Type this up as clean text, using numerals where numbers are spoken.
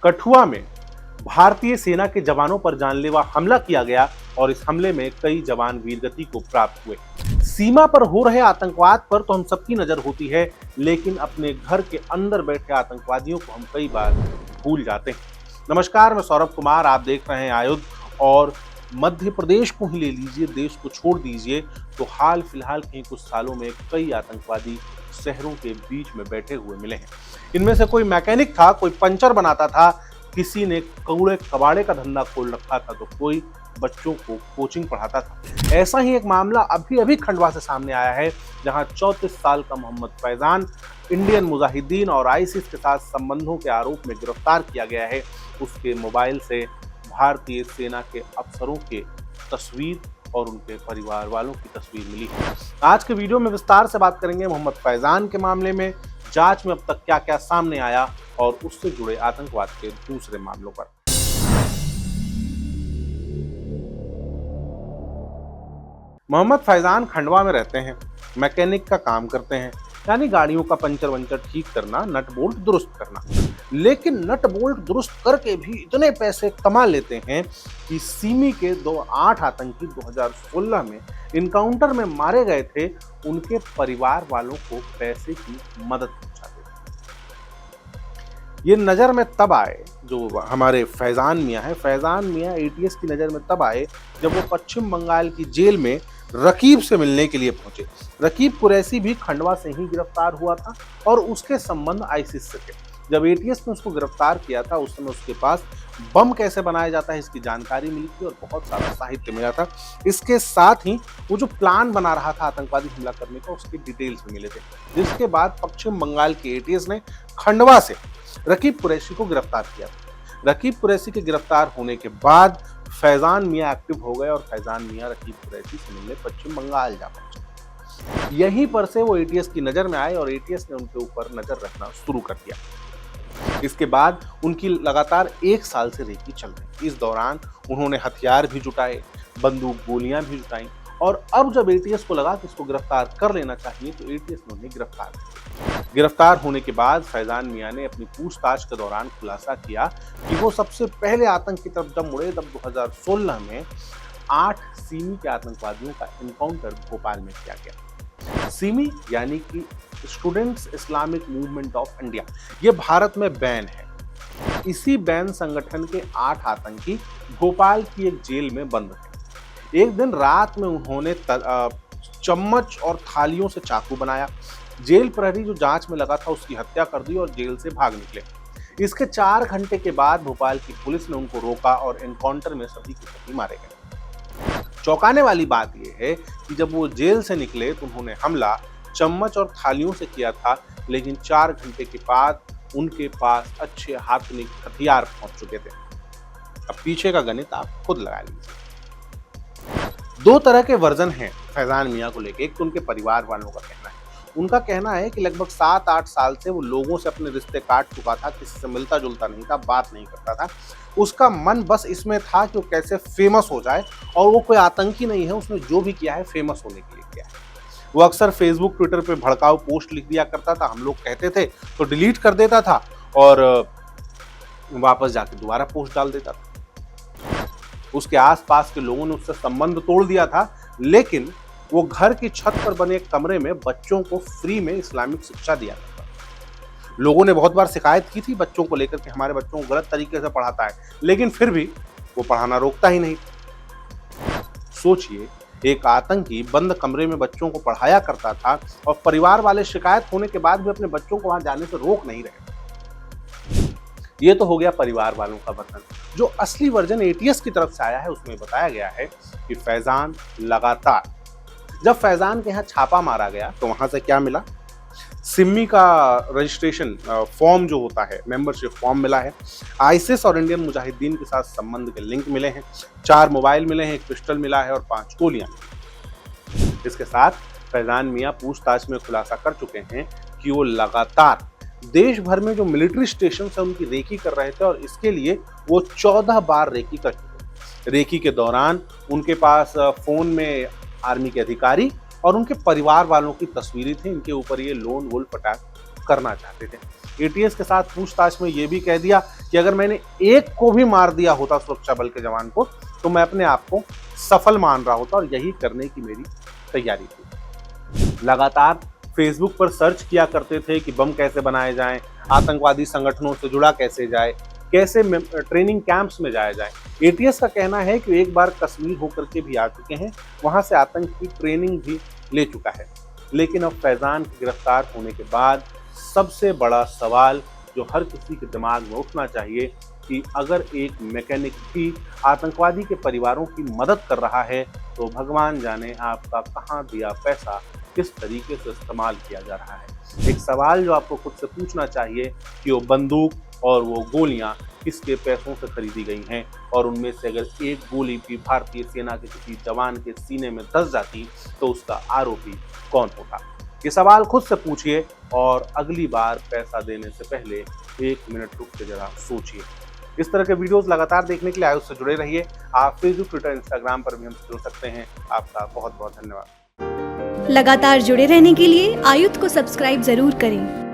कठुआ में भारतीय सेना के जवानों पर जानलेवा हमला किया गया और इस हमले में कई जवान वीरगति को प्राप्त हुए। सीमा पर हो रहे आतंकवाद पर तो हम सबकी नजर होती है, लेकिन अपने घर के अंदर बैठे आतंकवादियों को हम कई बार भूल जाते हैं। नमस्कार, मैं सौरभ कुमार, आप देख रहे हैं आयुध। और मध्य प्रदेश को ही ले लीजिए, देश को छोड़ दीजिए, तो हाल फिलहाल के कुछ सालों में कई आतंकवादी शहरों के बीच में बैठे हुए मिले हैं। इनमें से कोई मैकेनिक था, कोई पंचर बनाता था, किसी ने कूड़े कबाड़े का धंधा खोल रखा था, तो कोई बच्चों को कोचिंग पढ़ाता था। ऐसा ही एक मामला अभी खंडवा से सामने आया है, जहां 34 साल का मोहम्मद फैजान इंडियन मुजाहिदीन और आईसिस के साथ संबंधों के आरोप में गिरफ्तार किया गया है। उसके मोबाइल से भारतीय सेना के अफसरों के तस्वीर और उनके परिवार वालों की तस्वीर मिली है। आज के वीडियो में विस्तार से बात करेंगे मोहम्मद फैजान के मामले में, जांच में अब तक क्या क्या सामने आया और उससे जुड़े आतंकवाद के दूसरे मामलों पर। मोहम्मद फैजान खंडवा में रहते हैं, मैकेनिक का काम करते हैं, यानी गाड़ियों का पंचर वंचर ठीक करना, नट बोल्ट दुरुस्त करना। लेकिन नट बोल्ट दुरुस्त करके भी इतने पैसे कमा लेते हैं कि सिमी के 8 आतंकी 2016 में इनकाउंटर में मारे गए थे, उनके परिवार वालों को पैसे की मदद पहुंचाते थे। ये नजर में तब आए, जो हमारे फैजान मियां है, फैजान मियां एटीएस की नजर में तब आए जब वो पश्चिम बंगाल की जेल में रकीब से मिलने के लिए पहुंचे। रकीब कुरैशी भी खंडवा से ही गिरफ्तार हुआ था और उसके संबंध आईसिस से थे। जब एटीएस ने उसको गिरफ्तार किया था, उस समय उसके पास बम कैसे बनाया जाता है इसकी जानकारी मिली थी और बहुत सारा साहित्य मिला था। इसके साथ ही वो जो प्लान बना रहा था आतंकवादी हमला करने का, उसके डिटेल्स भी मिले थे। जिसके बाद पश्चिम बंगाल के एटीएस ने खंडवा से रकीब कुरैशी को गिरफ्तार किया था। रकीब कुरैशी के गिरफ्तार होने के बाद फैजान मियां एक्टिव हो गए और फैजान मियां रकीब कुरैशी से मिलने पश्चिम बंगाल जा पहुंचे। यहीं पर से वो एटीएस की नजर में आए और एटीएस ने उनके ऊपर नजर रखना शुरू कर दिया। इसके बाद उनकी लगातार 1 साल से रेकी चल रही। इस दौरान उन्होंने हथियार भी जुटाए, बंदूक गोलियां भी जुटाई और अब जब एटीएस को लगा कि इसको गिरफ्तार कर लेना चाहिए, तो एटीएस ने उन्हें गिरफ्तार किया। गिरफ्तार होने के बाद फैजान मियां ने अपनी पूछताछ के दौरान खुलासा किया कि वो सबसे पहले आतंक की तरफ जब मुड़े, तब 2016 में 8 सिमी के आतंकवादियों का एनकाउंटर भोपाल में किया गया। सिमी यानी कि students Islamic movement of India, ये भारत में बैन है। इसी बैन संगठन के 8 आतंकी भोपाल की एक जेल में बंद थे। एक दिन रात में उन्होंने चम्मच और थालियों से चाकू बनाया। जेल प्रहरी जो जांच में लगा था उसकी हत्या कर दी और जेल से भाग निकले। इसके 4 घंटे के बाद भोपाल की पुलिस ने उनको रोका और एनकाउंटर में सभी के सभी मारे गए। चौंकाने वाली बात यह है कि जब वो जेल से निकले तो उन्होंने हमला चम्मच और थालियों से किया था, लेकिन 4 घंटे के बाद उनके पास अच्छे आधुनिक हथियार पहुंच चुके थे। अब पीछे का गणित आप खुद लगा लीजिए। 2 तरह के वर्जन हैं फैजान मियां को लेकर। एक तो उनके परिवार वालों का कहना है, उनका कहना है कि लगभग 7-8 साल से वो लोगों से अपने रिश्ते काट चुका था, किसी से मिलता जुलता नहीं था, बात नहीं करता था। उसका मन बस इसमें था कि वो कैसे फेमस हो जाए, और वो कोई आतंकी नहीं है, उसने जो भी किया है फेमस होने के लिए किया है। वो अक्सर फेसबुक ट्विटर पे भड़काऊ पोस्ट लिख दिया करता था, हम लोग कहते थे तो डिलीट कर देता था और वापस जाके दोबारा पोस्ट डाल देता था। उसके आसपास के लोगों ने उससे संबंध तोड़ दिया था, लेकिन वो घर की छत पर बने एक कमरे में बच्चों को फ्री में इस्लामिक शिक्षा दिया करता था। लोगों ने बहुत बार शिकायत की थी बच्चों को लेकर कि हमारे बच्चों को गलत तरीके से पढ़ाता है, लेकिन फिर भी वो पढ़ाना रोकता ही नहीं। सोचिए, एक आतंकी बंद कमरे में बच्चों को पढ़ाया करता था और परिवार वाले शिकायत होने के बाद भी अपने बच्चों को वहां जाने से रोक नहीं रहे। ये तो हो गया परिवार वालों का वर्जन। जो असली वर्जन एटीएस की तरफ से आया है, उसमें बताया गया है कि फैजान लगातार, जब फैजान के यहाँ छापा मारा गया तो वहां से क्या मिला, सिमी का रजिस्ट्रेशन फॉर्म जो होता है, मेंबरशिप फॉर्म मिला है। आईसिस और इंडियन मुजाहिदीन के साथ संबंध के लिंक मिले हैं। 4 मोबाइल मिले हैं, 1 पिस्टल मिला है और 5 गोलियां। इसके साथ फैजान मियां पूछताछ में खुलासा कर चुके हैं कि वो लगातार देश भर में जो मिलिट्री स्टेशन है उनकी रेकी कर रहे थे और इसके लिए वो 14 बार रेकी कर चुके। रेकी के दौरान उनके पास फोन में आर्मी के अधिकारी और उनके परिवार वालों की तस्वीरें थी। इनके ऊपर ये लोन वोल्फ अटैक करना चाहते थे। एटीएस के साथ पूछताछ में ये भी कह दिया कि अगर मैंने एक को भी मार दिया होता सुरक्षा बल के जवान को, तो मैं अपने आप को सफल मान रहा होता और यही करने की मेरी तैयारी थी। लगातार फेसबुक पर सर्च किया करते थे कि बम कैसे बनाए जाएं, आतंकवादी संगठनों से जुड़ा कैसे जाए, कैसे ट्रेनिंग कैंप्स में जाया जाए। एटीएस का कहना है कि एक बार कश्मीर होकर के भी आ चुके हैं, वहां से आतंक की ट्रेनिंग भी ले चुका है। लेकिन अब फैजान के गिरफ्तार होने के बाद सबसे बड़ा सवाल जो हर किसी के दिमाग में उठना चाहिए कि अगर एक मैकेनिक भी आतंकवादी के परिवारों की मदद कर रहा है, तो भगवान जाने आपका कहां दिया पैसा किस तरीके से इस्तेमाल किया जा रहा है। एक सवाल जो आपको खुद से पूछना चाहिए कि वो बंदूक और वो गोलियां किसके पैसों से खरीदी गई हैं, और उनमें से अगर एक गोली भी भारतीय सेना के किसी जवान के सीने में धंस जाती तो उसका आरोपी कौन होता। ये सवाल खुद से पूछिए और अगली बार पैसा देने से पहले 1 मिनट रुक के जरा सोचिए। इस तरह के वीडियोस लगातार देखने के लिए आयुष से जुड़े रहिए। आप फेसबुक, ट्विटर, इंस्टाग्राम पर भी हमसे जुड़ सकते हैं। आपका बहुत बहुत धन्यवाद। लगातार जुड़े रहने के लिए आयुध को सब्सक्राइब जरूर करें।